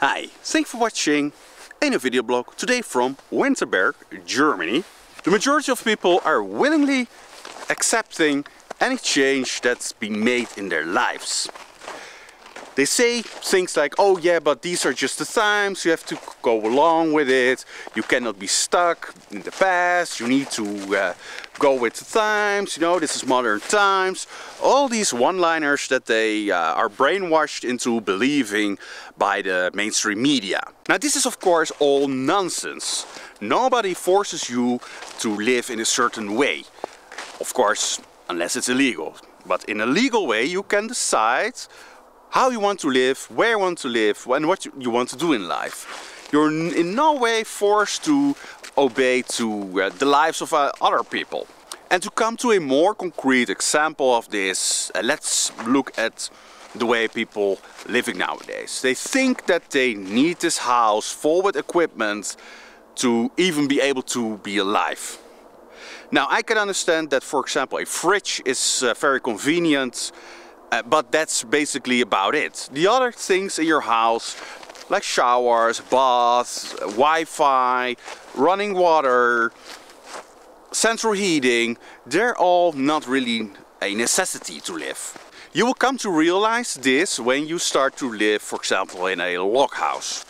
Hi, thanks for watching a new video blog today from Winterberg, Germany. The majority of people are willingly accepting any change that's been made in their lives. They say things like, oh yeah, but these are just the times, you have to go along with it, you cannot be stuck in the past, you need to go with the times, you know, this is modern times. All these one-liners that they are brainwashed into believing by the mainstream media. Now this is of course all nonsense. Nobody forces you to live in a certain way. Of course, unless it's illegal. But in a legal way you can decide how you want to live, where you want to live, and what you want to do in life. You're in no way forced to obey to the lives of other people. And to come to a more concrete example of this, let's look at the way people living nowadays. They think that they need this house full with equipment to even be able to be alive. Now I can understand that, for example, a fridge is very convenient, but that's basically about it. The other things in your house, like showers, baths, Wi-Fi, running water, central heating, they're all not really a necessity to live. You will come to realize this when you start to live, for example, in a log house.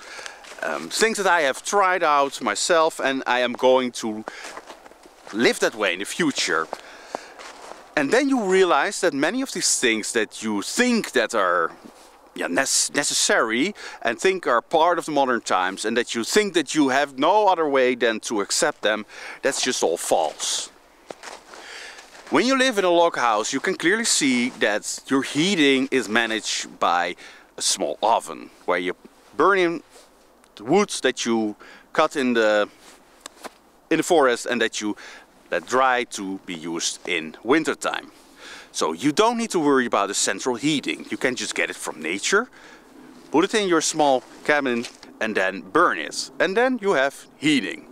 Things that I have tried out myself, and I am going to live that way in the future. And then you realize that many of these things that you think that are necessary and think are part of the modern times, and that you think that you have no other way than to accept them, that's just all false. When you live in a log house, you can clearly see that your heating is managed by a small oven, where you burn in the woods that you cut in the forest and that dry to be used in winter time. So you don't need to worry about the central heating. You can just get it from nature, put it in your small cabin and then burn it. And then you have heating.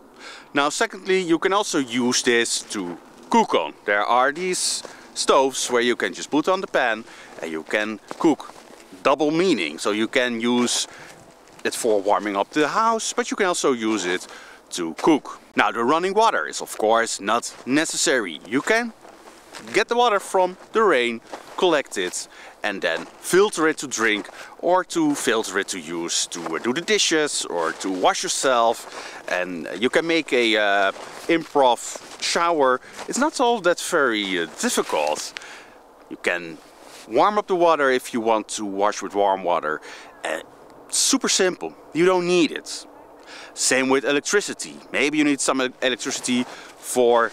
Now secondly, you can also use this to cook on. There are these stoves where you can just put on the pan and you can cook. Double meaning. So you can use it for warming up the house, but you can also use it to cook. Now the running water is of course not necessary. You can get the water from the rain, collect it and then filter it to drink, or to filter it to use to do the dishes or to wash yourself. And you can make a improv shower. It's not all that very difficult. You can warm up the water if you want to wash with warm water. Super simple. You don't need it. Same with electricity. Maybe you need some electricity for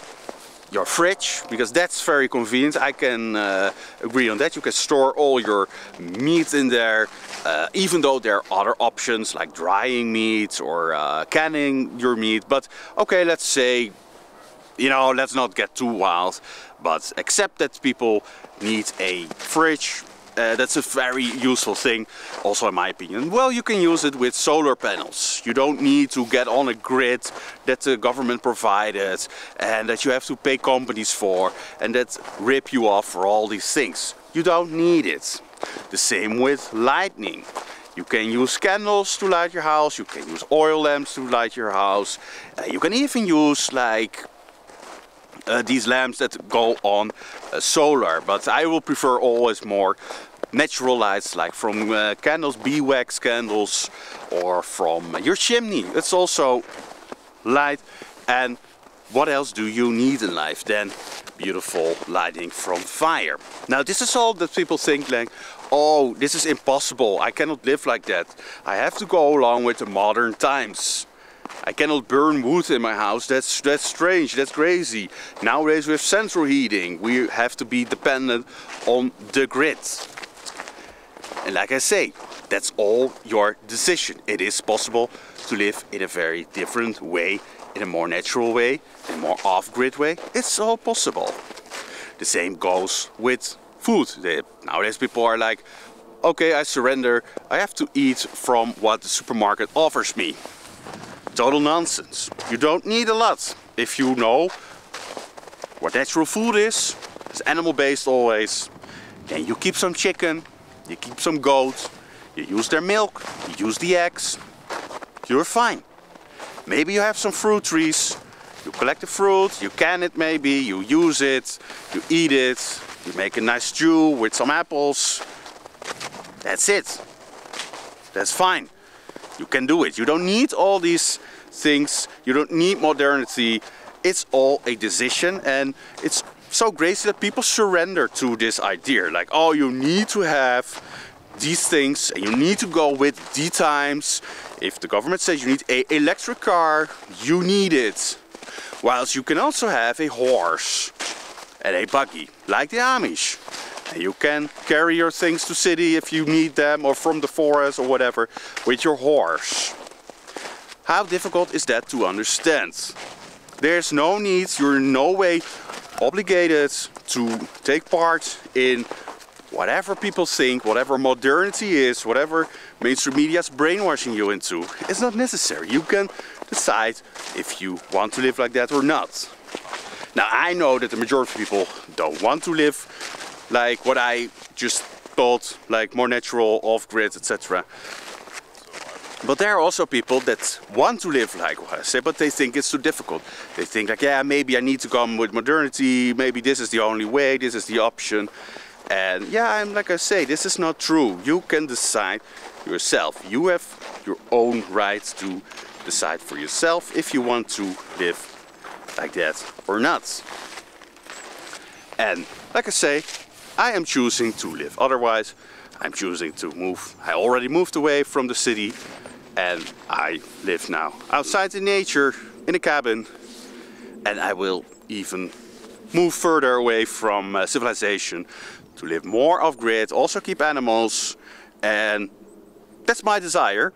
your fridge, because that's very convenient. I can agree on that. You can store all your meat in there, even though there are other options like drying meat or canning your meat. But okay, let's say, you know, let's not get too wild, but accept that people need a fridge. That's a very useful thing, also in my opinion. Well, you can use it with solar panels. You don't need to get on a grid that the government provided and that you have to pay companies for and that rip you off for all these things. You don't need it. The same with lighting. You can use candles to light your house, you can use oil lamps to light your house. You can even use like these lamps that go on solar, but I will prefer always more natural lights, like from candles, beeswax candles, or from your chimney. It's also light. And what else do you need in life than beautiful lighting from fire? Now this is all that people think like, oh, this is impossible, I cannot live like that, I have to go along with the modern times. I cannot burn wood in my house, that's strange, that's crazy. Nowadays we have central heating, we have to be dependent on the grid. And like I say, that's all your decision. It is possible to live in a very different way, in a more natural way, in a more off-grid way. It's all possible. The same goes with food. Nowadays people are like, okay, I surrender, I have to eat from what the supermarket offers me. Total nonsense. You don't need a lot. If you know what natural food is, it's animal based always, then you keep some chicken, you keep some goat, you use their milk, you use the eggs, you're fine. Maybe you have some fruit trees, you collect the fruit, you can it maybe, you use it, you eat it, you make a nice stew with some apples. That's it. That's fine. You can do it. You don't need all these things, you don't need modernity. It's all a decision, and it's so crazy that people surrender to this idea. Like, oh, you need to have these things, and you need to go with the times. If the government says you need an electric car, you need it. Whilst you can also have a horse and a buggy, like the Amish. And you can carry your things to city if you need them, or from the forest or whatever, with your horse. How difficult is that to understand? There's no need, you're in no way obligated to take part in whatever people think, whatever modernity is, whatever mainstream media is brainwashing you into. It's not necessary. You can decide if you want to live like that or not. Now, I know that the majority of people don't want to live like what I just thought, like more natural, off-grid, etc. But there are also people that want to live like what I say, but they think it's too difficult. They think like, yeah, maybe I need to come with modernity, maybe this is the only way, this is the option. And yeah, like I say, this is not true. You can decide yourself. You have your own rights to decide for yourself if you want to live like that or not. And like I say, I am choosing to live otherwise. I'm choosing to move. I already moved away from the city, and I live now outside in nature, in a cabin, and I will even move further away from civilization to live more off-grid, also keep animals, and that's my desire.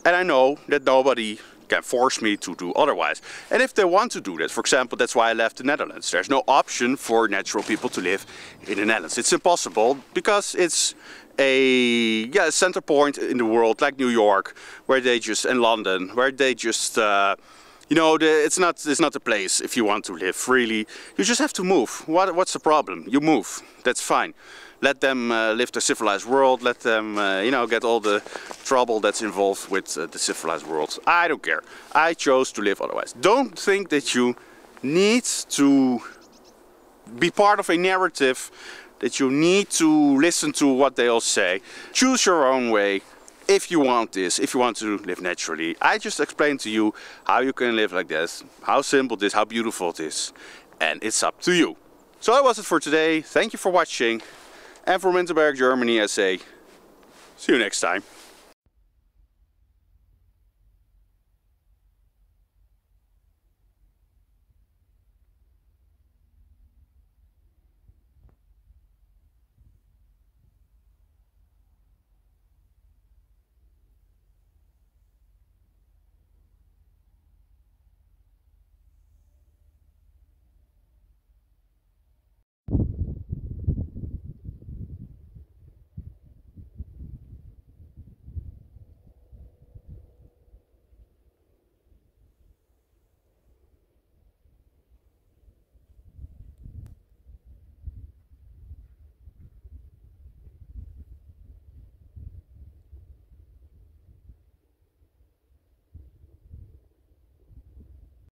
And I know that nobody can force me to do otherwise. And if they want to do that, for example, that's why I left the Netherlands. There's no option for natural people to live in the Netherlands. It's impossible because it's a center point in the world, like New York, where they just, and London, where they just, you know, it's not a place if you want to live freely. You just have to move. What's the problem? You move. That's fine. Let them live the civilized world. Let them, you know, get all the trouble that's involved with the civilized world. I don't care. I chose to live otherwise. Don't think that you need to be part of a narrative, that you need to listen to what they all say. Choose your own way. If you want this, if you want to live naturally. I just explained to you how you can live like this, how simple it is, how beautiful it is, and it's up to you. So that was it for today. Thank you for watching. And from Winterberg, Germany, I say, see you next time.